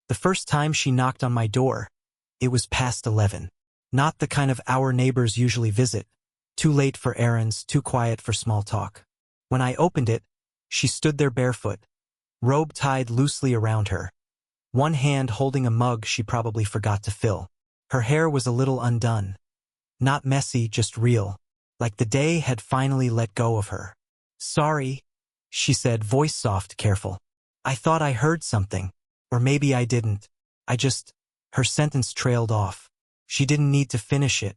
The first time she knocked on my door, it was past 11. Not the kind of hour neighbors usually visit. Too late for errands, too quiet for small talk. When I opened it, she stood there barefoot, robe tied loosely around her, one hand holding a mug she probably forgot to fill. Her hair was a little undone. Not messy, just real, like the day had finally let go of her. "Sorry," she said, voice soft, careful. "I thought I heard something. Or maybe I didn't. Her sentence trailed off. She didn't need to finish it.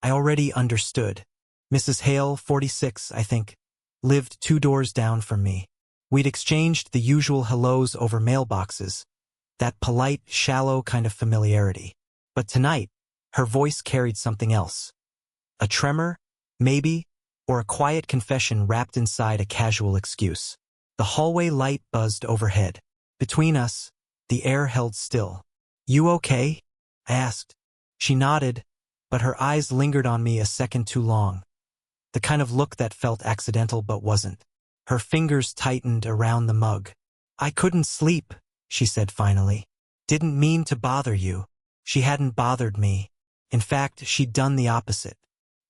I already understood. Mrs. Hale, 46, I think, lived 2 doors down from me. We'd exchanged the usual hellos over mailboxes, that polite, shallow kind of familiarity. But tonight, her voice carried something else. A tremor, maybe, or a quiet confession wrapped inside a casual excuse. The hallway light buzzed overhead. Between us, the air held still. "You okay?" I asked. She nodded, but her eyes lingered on me a second too long. The kind of look that felt accidental but wasn't. Her fingers tightened around the mug. "I couldn't sleep," she said finally. "Didn't mean to bother you." She hadn't bothered me. In fact, she'd done the opposite.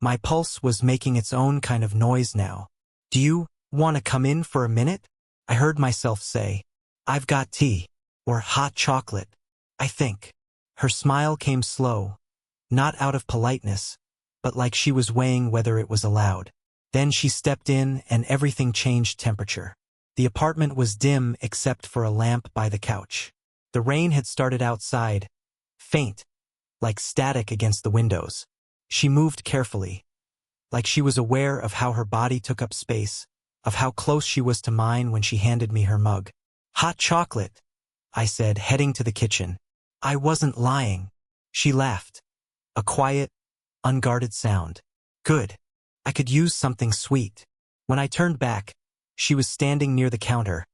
My pulse was making its own kind of noise now. "Do you want to come in for a minute?" I heard myself say. "I've got tea. Or hot chocolate, I think." Her smile came slow, not out of politeness, but like she was weighing whether it was allowed. Then she stepped in and everything changed temperature. The apartment was dim except for a lamp by the couch. The rain had started outside, faint, like static against the windows. She moved carefully, like she was aware of how her body took up space, of how close she was to mine when she handed me her mug. "Hot chocolate," I said, heading to the kitchen. I wasn't lying. She laughed. A quiet, unguarded sound. "Good. I could use something sweet." When I turned back, she was standing near the counter,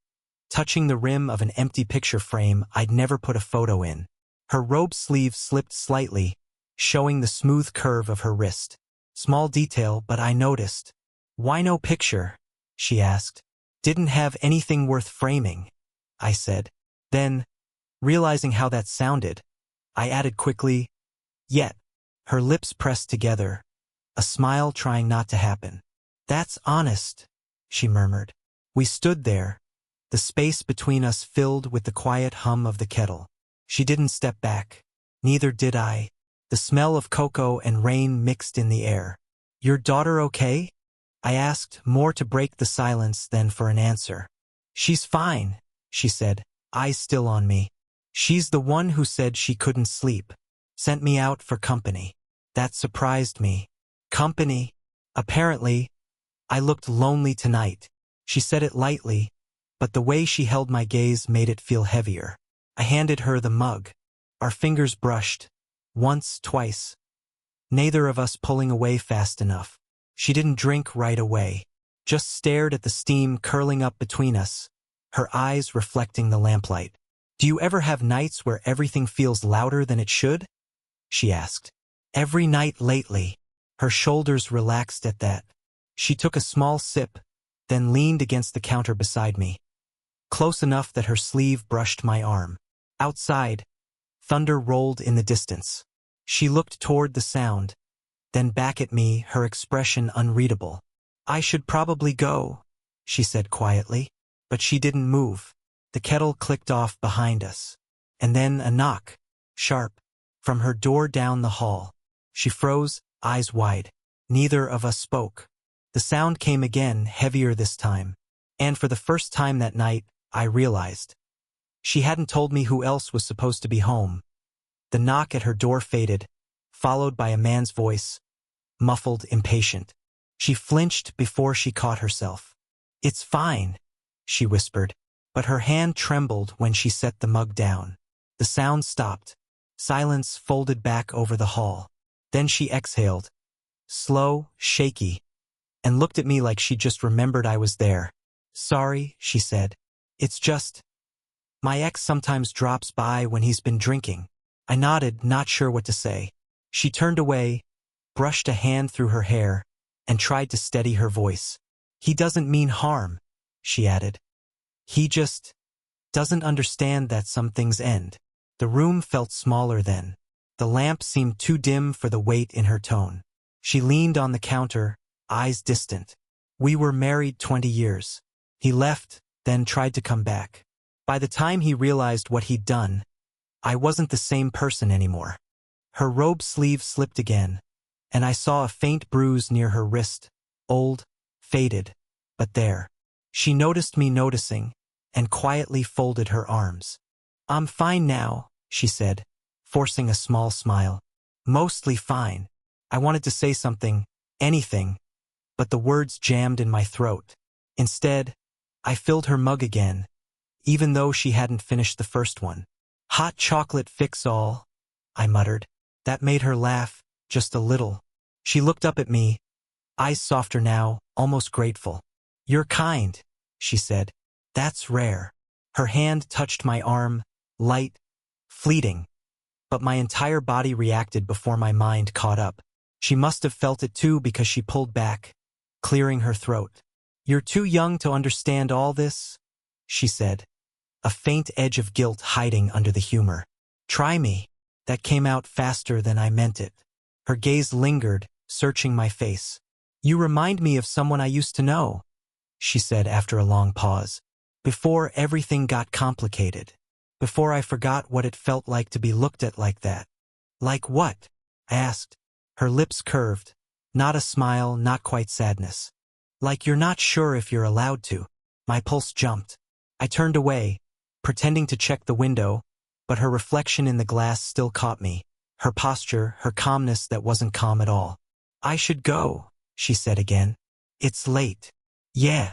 touching the rim of an empty picture frame I'd never put a photo in. Her robe sleeve slipped slightly, showing the smooth curve of her wrist. Small detail, but I noticed. "Why no picture?" she asked. "Didn't have anything worth framing," I said. Then, realizing how that sounded, I added quickly, "Yet." Her lips pressed together, a smile trying not to happen. "That's honest," she murmured. We stood there, the space between us filled with the quiet hum of the kettle. She didn't step back. Neither did I. The smell of cocoa and rain mixed in the air. "Your daughter okay?" I asked, more to break the silence than for an answer. "She's fine," she said, eyes still on me. "She's the one who said she couldn't sleep. Sent me out for company." That surprised me. Company? Apparently, I looked lonely tonight. She said it lightly, but the way she held my gaze made it feel heavier. I handed her the mug. Our fingers brushed. Once, twice. Neither of us pulling away fast enough. She didn't drink right away. Just stared at the steam curling up between us, her eyes reflecting the lamplight. "Do you ever have nights where everything feels louder than it should?" she asked. "Every night lately." Her shoulders relaxed at that. She took a small sip, then leaned against the counter beside me, close enough that her sleeve brushed my arm. Outside, thunder rolled in the distance. She looked toward the sound, then back at me, her expression unreadable. "I should probably go," she said quietly. But she didn't move. The kettle clicked off behind us. And then a knock, sharp, from her door down the hall. She froze, eyes wide. Neither of us spoke. The sound came again, heavier this time. And for the first time that night, I realized. She hadn't told me who else was supposed to be home. The knock at her door faded, followed by a man's voice, muffled, impatient. She flinched before she caught herself. "It's fine," she whispered, but her hand trembled when she set the mug down. The sound stopped. Silence folded back over the hall. Then she exhaled, slow, shaky, and looked at me like she just remembered I was there. "Sorry," she said. "It's just, my ex sometimes drops by when he's been drinking." I nodded, not sure what to say. She turned away, brushed a hand through her hair, and tried to steady her voice. "He doesn't mean harm," she added. "He just doesn't understand that some things end." The room felt smaller then. The lamp seemed too dim for the weight in her tone. She leaned on the counter, eyes distant. We were married 20 years. He left, then tried to come back. By the time he realized what he'd done, I wasn't the same person anymore. Her robe sleeve slipped again, and I saw a faint bruise near her wrist, old, faded, but there. She noticed me noticing, and quietly folded her arms. I'm fine now, she said, forcing a small smile. Mostly fine. I wanted to say something, anything, but the words jammed in my throat. Instead, I filled her mug again, even though she hadn't finished the first one. Hot chocolate fix all, I muttered. That made her laugh, just a little. She looked up at me, eyes softer now, almost grateful. You're kind, she said. That's rare. Her hand touched my arm, light, fleeting. But my entire body reacted before my mind caught up. She must have felt it too because she pulled back, clearing her throat. You're too young to understand all this, she said, a faint edge of guilt hiding under the humor. Try me. That came out faster than I meant it. Her gaze lingered, searching my face. You remind me of someone I used to know, she said after a long pause. Before everything got complicated. Before I forgot what it felt like to be looked at like that. Like what? I asked. Her lips curved. Not a smile, not quite sadness. Like you're not sure if you're allowed to. My pulse jumped. I turned away, pretending to check the window, but her reflection in the glass still caught me. Her posture, her calmness that wasn't calm at all. I should go, she said again. It's late. Yeah.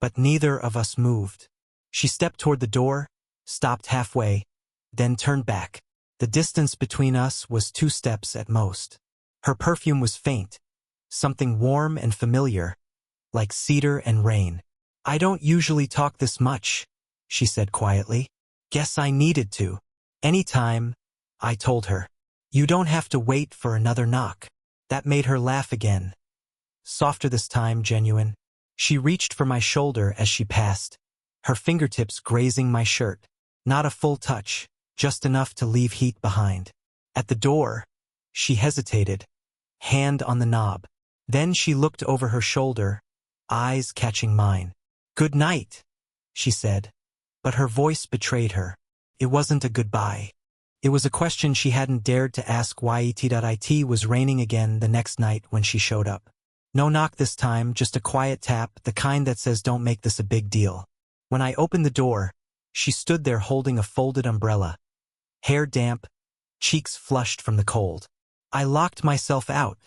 But neither of us moved. She stepped toward the door, stopped halfway, then turned back. The distance between us was 2 steps at most. Her perfume was faint, something warm and familiar, like cedar and rain. I don't usually talk this much, she said quietly. Guess I needed to. Anytime, I told her. You don't have to wait for another knock. That made her laugh again. Softer this time, genuine. She reached for my shoulder as she passed, her fingertips grazing my shirt. Not a full touch, just enough to leave heat behind. At the door, she hesitated, hand on the knob. Then she looked over her shoulder, eyes catching mine. Good night, she said, but her voice betrayed her. It wasn't a goodbye. It was a question she hadn't dared to ask why it was raining again the next night when she showed up. No knock this time, just a quiet tap, the kind that says don't make this a big deal. When I opened the door, she stood there holding a folded umbrella. Hair damp, cheeks flushed from the cold. I locked myself out,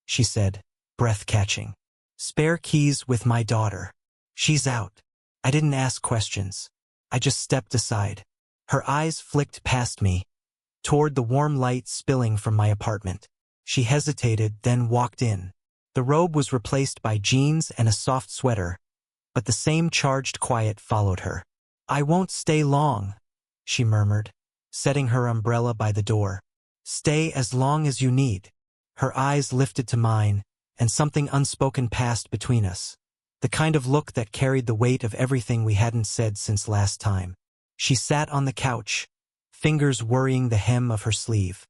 she said, breath catching. Spare keys with my daughter. She's out. I didn't ask questions. I just stepped aside. Her eyes flicked past me, toward the warm light spilling from my apartment. She hesitated, then walked in. The robe was replaced by jeans and a soft sweater, but the same charged quiet followed her. I won't stay long, she murmured, setting her umbrella by the door. Stay as long as you need. Her eyes lifted to mine, and something unspoken passed between us. The kind of look that carried the weight of everything we hadn't said since last time. She sat on the couch, fingers worrying the hem of her sleeve.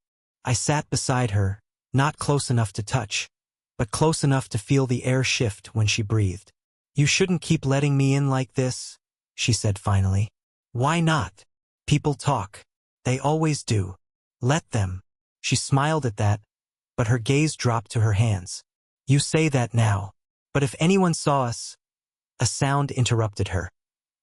I sat beside her, not close enough to touch, but close enough to feel the air shift when she breathed. You shouldn't keep letting me in like this, she said finally. Why not? People talk. They always do. Let them. She smiled at that, but her gaze dropped to her hands. You say that now, but if anyone saw us... A sound interrupted her.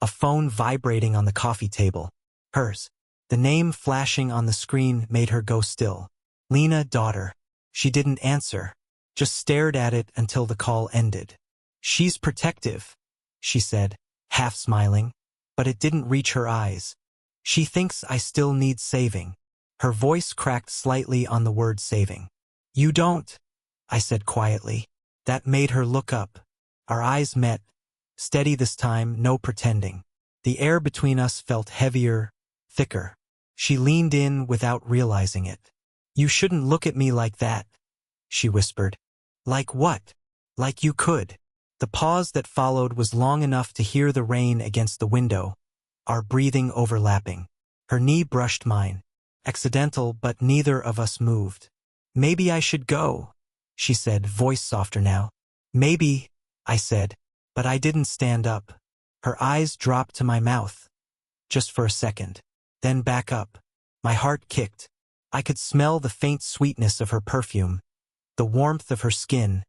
A phone vibrating on the coffee table. Hers. The name flashing on the screen made her go still. Lena, daughter. She didn't answer, just stared at it until the call ended. She's protective, she said, half smiling, but it didn't reach her eyes. She thinks I still need saving. Her voice cracked slightly on the word saving. You don't, I said quietly. That made her look up. Our eyes met, steady this time, no pretending. The air between us felt heavier, thicker. She leaned in without realizing it. You shouldn't look at me like that, she whispered. Like what? Like you could. The pause that followed was long enough to hear the rain against the window, our breathing overlapping. Her knee brushed mine. accidental, but neither of us moved. "Maybe I should go," she said, voice softer now. "Maybe," I said, but I didn't stand up. Her eyes dropped to my mouth. Just for a second. Then back up. My heart kicked. I could smell the faint sweetness of her perfume, the warmth of her skin,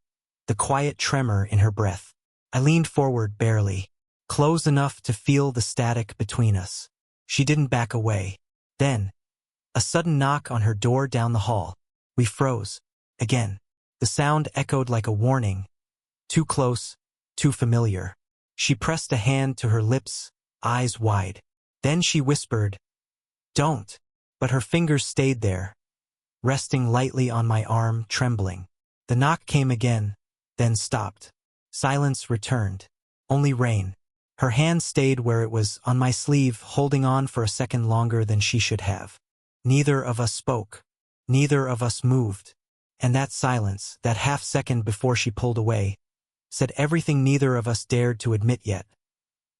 the quiet tremor in her breath. I leaned forward barely, close enough to feel the static between us. She didn't back away. Then, a sudden knock on her door down the hall. We froze. Again. The sound echoed like a warning. Too close, too familiar. She pressed a hand to her lips, eyes wide. Then she whispered, "Don't." But her fingers stayed there, resting lightly on my arm, trembling. The knock came again, then stopped. Silence returned. Only rain. Her hand stayed where it was, on my sleeve, holding on for a second longer than she should have. Neither of us spoke. Neither of us moved. And that silence, that half second before she pulled away, said everything neither of us dared to admit yet.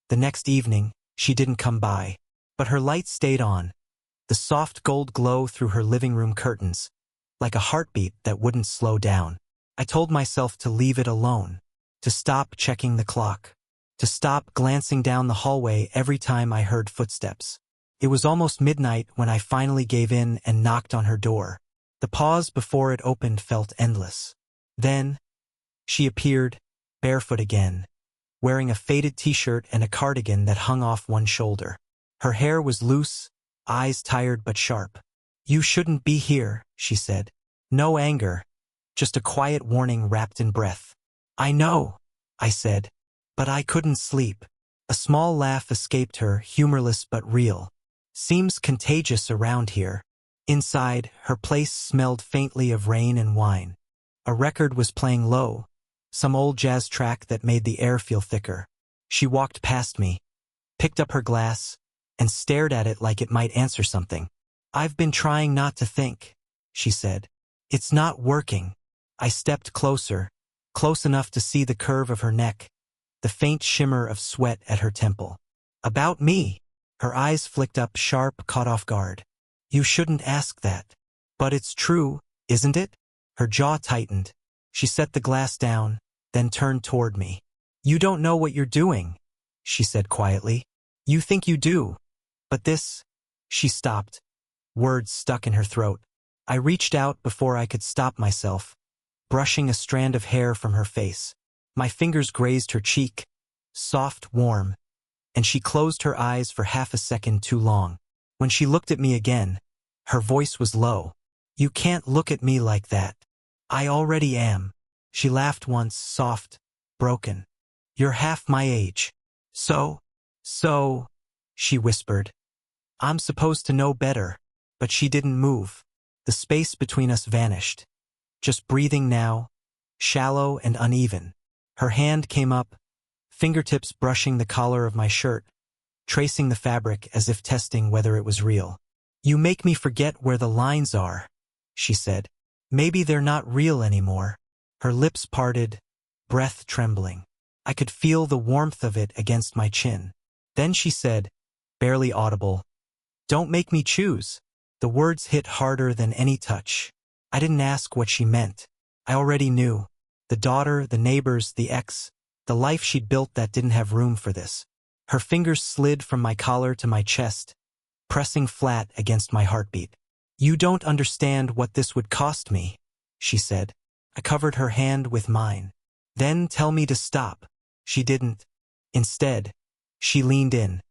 The next evening, she didn't come by, but her light stayed on, the soft gold glow through her living room curtains, like a heartbeat that wouldn't slow down. I told myself to leave it alone, to stop checking the clock, to stop glancing down the hallway every time I heard footsteps. It was almost midnight when I finally gave in and knocked on her door. The pause before it opened felt endless. Then, she appeared, barefoot again, wearing a faded t-shirt and a cardigan that hung off one shoulder. Her hair was loose, eyes tired but sharp. "You shouldn't be here," she said. No anger, just a quiet warning wrapped in breath. "I know," I said, but I couldn't sleep. A small laugh escaped her, humorless but real. "Seems contagious around here." Inside, her place smelled faintly of rain and wine. A record was playing low, some old jazz track that made the air feel thicker. She walked past me, picked up her glass, and stared at it like it might answer something. "I've been trying not to think," she said. "It's not working." I stepped closer, close enough to see the curve of her neck, the faint shimmer of sweat at her temple. "About me?" Her eyes flicked up, sharp, caught off guard. "You shouldn't ask that." "But it's true, isn't it?" Her jaw tightened. She set the glass down, then turned toward me. "You don't know what you're doing," she said quietly. "You think you do. But this—" She stopped. Words stuck in her throat. I reached out before I could stop myself, brushing a strand of hair from her face. My fingers grazed her cheek, soft, warm, and she closed her eyes for half a second too long. When she looked at me again, her voice was low. "You can't look at me like that. I already am." She laughed once, soft, broken. "You're half my age. So, she whispered. "I'm supposed to know better." But she didn't move. The space between us vanished. Just breathing now, shallow and uneven. Her hand came up, fingertips brushing the collar of my shirt, tracing the fabric as if testing whether it was real. "You make me forget where the lines are," she said. "Maybe they're not real anymore." Her lips parted, breath trembling. I could feel the warmth of it against my chin. Then she said, barely audible, "Don't make me choose." The words hit harder than any touch. I didn't ask what she meant. I already knew. The daughter, the neighbors, the ex, the life she'd built that didn't have room for this. Her fingers slid from my collar to my chest, pressing flat against my heartbeat. "You don't understand what this would cost me," she said. I covered her hand with mine. "Then tell me to stop." She didn't. Instead, she leaned in,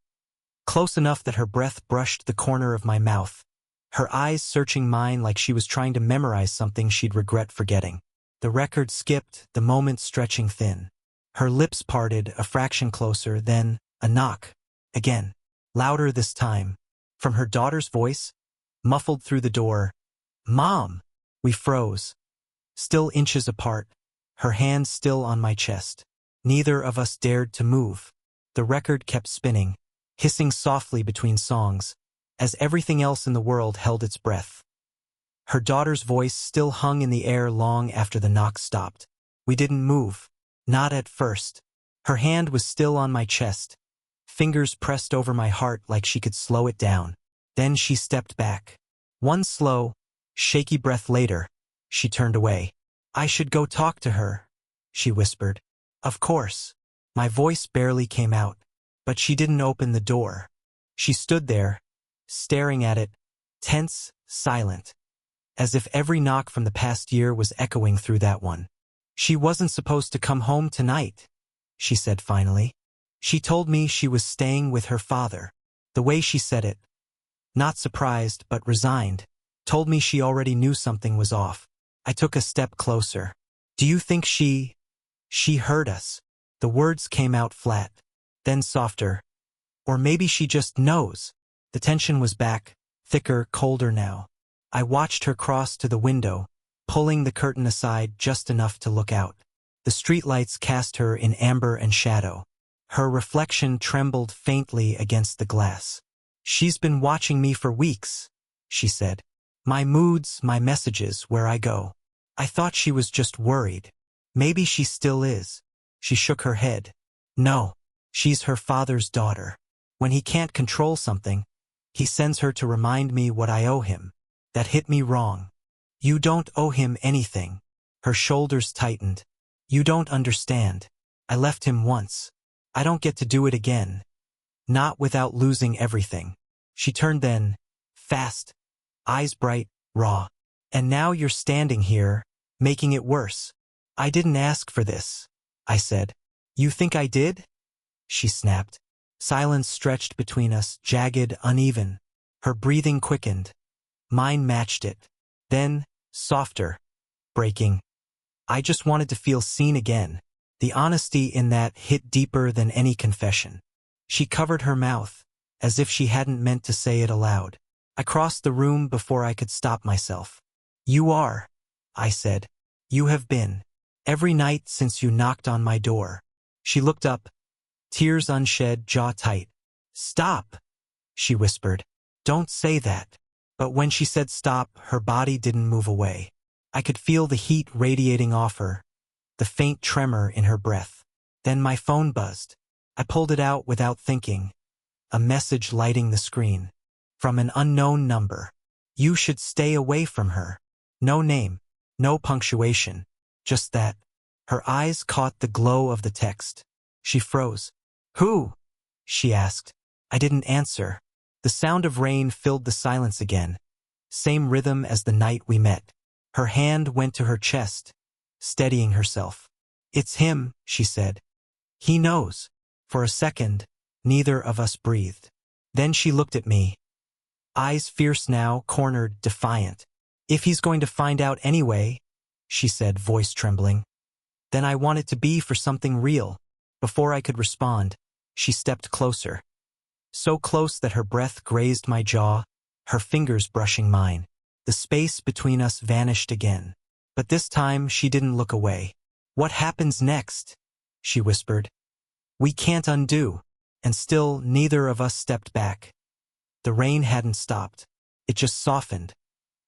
close enough that her breath brushed the corner of my mouth, her eyes searching mine like she was trying to memorize something she'd regret forgetting. The record skipped, the moment stretching thin. Her lips parted, a fraction closer, then a knock. Again, louder this time, from her daughter's voice, muffled through the door. "Mom!" We froze, still inches apart, her hand still on my chest. Neither of us dared to move. The record kept spinning, hissing softly between songs, as everything else in the world held its breath. Her daughter's voice still hung in the air long after the knock stopped. We didn't move. Not at first. Her hand was still on my chest, fingers pressed over my heart like she could slow it down. Then she stepped back. One slow, shaky breath later, she turned away. "I should go talk to her," she whispered. "Of course." My voice barely came out, but she didn't open the door. She stood there, staring at it, tense, silent, as if every knock from the past year was echoing through that one. "She wasn't supposed to come home tonight," she said finally. "She told me she was staying with her father." The way she said it, not surprised but resigned, told me she already knew something was off. I took a step closer. "Do you think she heard us?" The words came out flat, then softer. "Or maybe she just knows." The tension was back, thicker, colder now. I watched her cross to the window, pulling the curtain aside just enough to look out. The streetlights cast her in amber and shadow. Her reflection trembled faintly against the glass. "She's been watching me for weeks," she said. "My moods, my messages, where I go. I thought she was just worried. Maybe she still is." She shook her head. "No, she's her father's daughter. When he can't control something, he sends her to remind me what I owe him. That hit me wrong." "You don't owe him anything." Her shoulders tightened. "You don't understand. I left him once. I don't get to do it again. Not without losing everything." She turned then, fast, eyes bright, raw. "And now you're standing here, making it worse." "I didn't ask for this," I said. "You think I did?" she snapped. Silence stretched between us, jagged, uneven. Her breathing quickened. Mine matched it. Then, softer, breaking. "I just wanted to feel seen again." The honesty in that hit deeper than any confession. She covered her mouth, as if she hadn't meant to say it aloud. I crossed the room before I could stop myself. "You are," I said. "You have been. Every night since you knocked on my door." She looked up, tears unshed, jaw tight. "Stop," she whispered. "Don't say that." But when she said stop, her body didn't move away. I could feel the heat radiating off her, the faint tremor in her breath. Then my phone buzzed. I pulled it out without thinking. A message lighting the screen. From an unknown number. "You should stay away from her." No name, no punctuation, just that. Her eyes caught the glow of the text. She froze. "Who?" she asked. I didn't answer. The sound of rain filled the silence again. Same rhythm as the night we met. Her hand went to her chest, steadying herself. "It's him," she said. "He knows." For a second, neither of us breathed. Then she looked at me. Eyes fierce now, cornered, defiant. "If he's going to find out anyway," she said, voice trembling, "then I want it to be for something real." Before I could respond, she stepped closer. So close that her breath grazed my jaw, her fingers brushing mine. The space between us vanished again. But this time she didn't look away. "What happens next?" she whispered. "We can't undo." And still neither of us stepped back. The rain hadn't stopped. It just softened.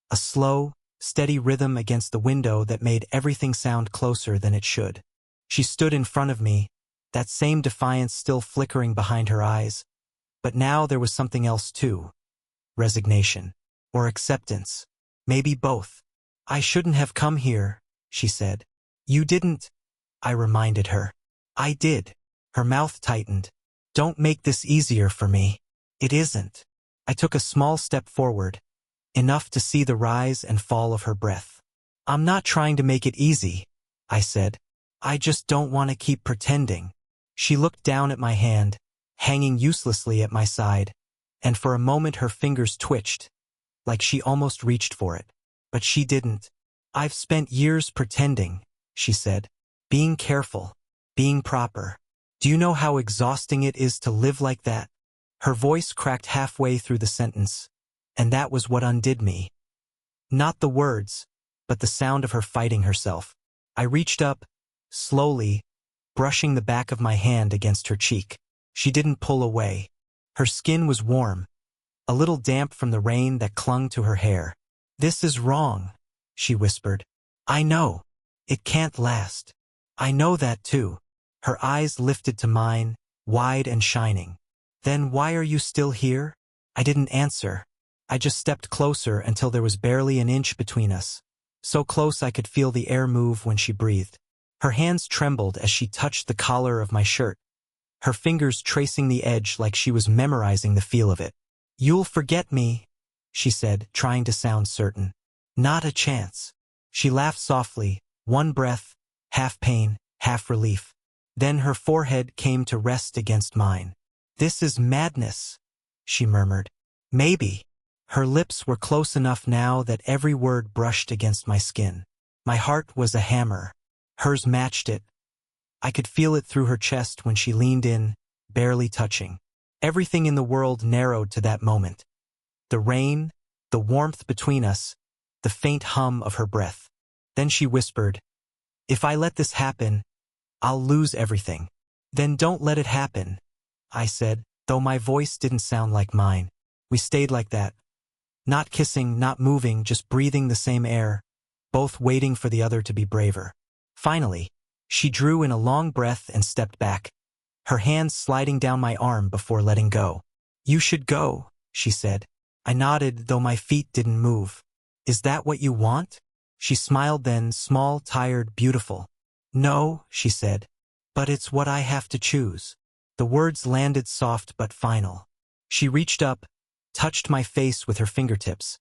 A slow, steady rhythm against the window that made everything sound closer than it should. She stood in front of me, that same defiance still flickering behind her eyes. But now there was something else too. Resignation. Or acceptance. Maybe both. "I shouldn't have come here," she said. "You didn't," I reminded her. "I did." Her mouth tightened. "Don't make this easier for me." "It isn't." I took a small step forward, enough to see the rise and fall of her breath. "I'm not trying to make it easy," I said. "I just don't want to keep pretending." She looked down at my hand, hanging uselessly at my side, and for a moment her fingers twitched, like she almost reached for it. But she didn't. "I've spent years pretending," she said. "Being careful, being proper. Do you know how exhausting it is to live like that?" Her voice cracked halfway through the sentence, and that was what undid me. Not the words, but the sound of her fighting herself. I reached up, slowly, brushing the back of my hand against her cheek. She didn't pull away. Her skin was warm, a little damp from the rain that clung to her hair. "This is wrong," she whispered. "I know. It can't last. I know that too." Her eyes lifted to mine, wide and shining. "Then why are you still here?" I didn't answer. I just stepped closer until there was barely an inch between us. So close I could feel the air move when she breathed. Her hands trembled as she touched the collar of my shirt, her fingers tracing the edge like she was memorizing the feel of it. "You'll forget me," she said, trying to sound certain. "Not a chance." She laughed softly, one breath, half pain, half relief. Then her forehead came to rest against mine. "This is madness," she murmured. "Maybe." Her lips were close enough now that every word brushed against my skin. My heart was a hammer. Hers matched it. I could feel it through her chest when she leaned in, barely touching. Everything in the world narrowed to that moment. The rain, the warmth between us, the faint hum of her breath. Then she whispered, "If I let this happen, I'll lose everything." "Then don't let it happen," I said, though my voice didn't sound like mine. We stayed like that. Not kissing, not moving, just breathing the same air, both waiting for the other to be braver. Finally, she drew in a long breath and stepped back, her hands sliding down my arm before letting go. "You should go," she said. I nodded, though my feet didn't move. "Is that what you want?" She smiled then, small, tired, beautiful. "No," she said, "but it's what I have to choose." The words landed soft but final. She reached up, touched my face with her fingertips.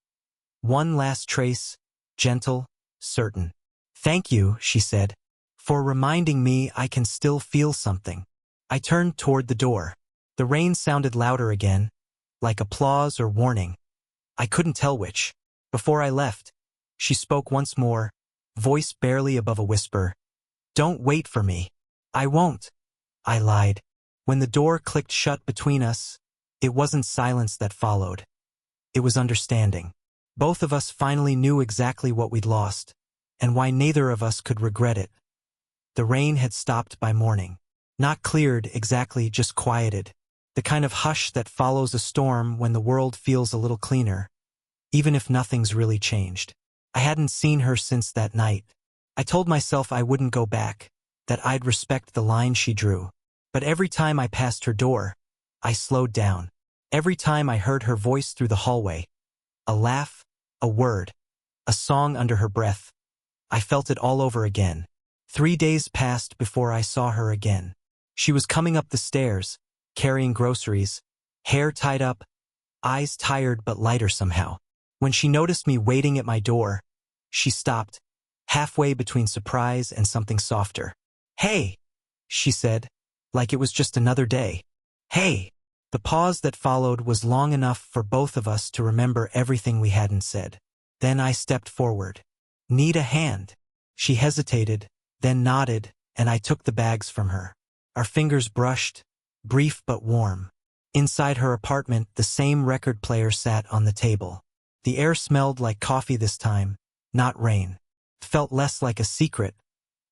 One last trace, gentle, certain. "Thank you," she said, "for reminding me I can still feel something." I turned toward the door. The rain sounded louder again, like applause or warning. I couldn't tell which. Before I left, she spoke once more, voice barely above a whisper. "Don't wait for me." "I won't," I lied. When the door clicked shut between us, it wasn't silence that followed. It was understanding. Both of us finally knew exactly what we'd lost, and why neither of us could regret it. The rain had stopped by morning. Not cleared exactly, just quieted. The kind of hush that follows a storm when the world feels a little cleaner, even if nothing's really changed. I hadn't seen her since that night. I told myself I wouldn't go back, that I'd respect the line she drew. But every time I passed her door, I slowed down. Every time I heard her voice through the hallway, a laugh, a word, a song under her breath, I felt it all over again. 3 days passed before I saw her again. She was coming up the stairs, carrying groceries, hair tied up, eyes tired but lighter somehow. When she noticed me waiting at my door, she stopped, halfway between surprise and something softer. "Hey," she said, like it was just another day. "Hey." The pause that followed was long enough for both of us to remember everything we hadn't said. Then I stepped forward. "Need a hand?" She hesitated, then nodded, and I took the bags from her. Our fingers brushed, brief but warm. Inside her apartment, the same record player sat on the table. The air smelled like coffee this time, not rain. It felt less like a secret,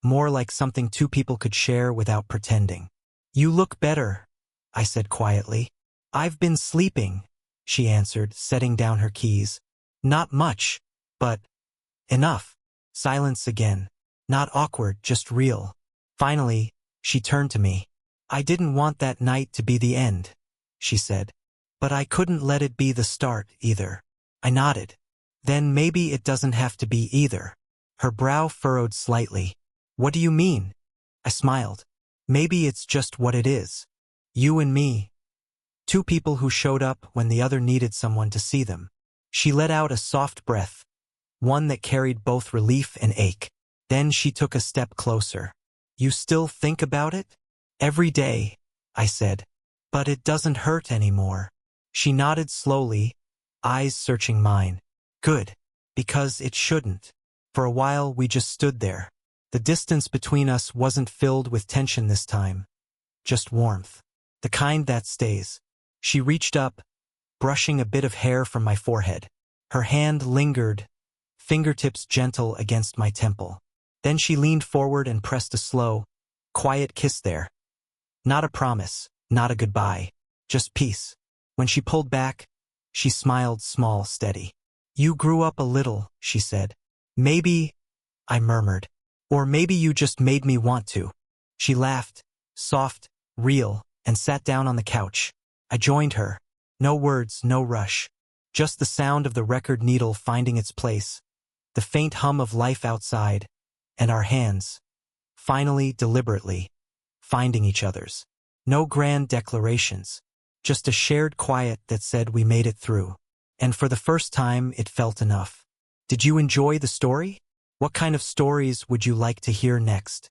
more like something two people could share without pretending. "You look better," I said quietly. "I've been sleeping," she answered, setting down her keys. "Not much, but enough." Silence again. Not awkward, just real. Finally, she turned to me. "I didn't want that night to be the end," she said. "But I couldn't let it be the start, either." I nodded. "Then maybe it doesn't have to be either." Her brow furrowed slightly. "What do you mean?" I smiled. "Maybe it's just what it is. You and me. Two people who showed up when the other needed someone to see them." She let out a soft breath, one that carried both relief and ache. Then she took a step closer. "You still think about it?" "Every day," I said. "But it doesn't hurt anymore." She nodded slowly, eyes searching mine. "Good. Because it shouldn't." For a while we just stood there. The distance between us wasn't filled with tension this time, just warmth. The kind that stays. She reached up, brushing a bit of hair from my forehead. Her hand lingered, fingertips gentle against my temple. Then she leaned forward and pressed a slow, quiet kiss there. Not a promise, not a goodbye, just peace. When she pulled back, she smiled small, steady. "You grew up a little," she said. "Maybe," I murmured. "Or maybe you just made me want to." She laughed, soft, real, and sat down on the couch. I joined her. No words, no rush. Just the sound of the record needle finding its place, the faint hum of life outside, and our hands, finally, deliberately, finding each other's. No grand declarations, just a shared quiet that said we made it through. And for the first time, it felt enough. Did you enjoy the story? What kind of stories would you like to hear next?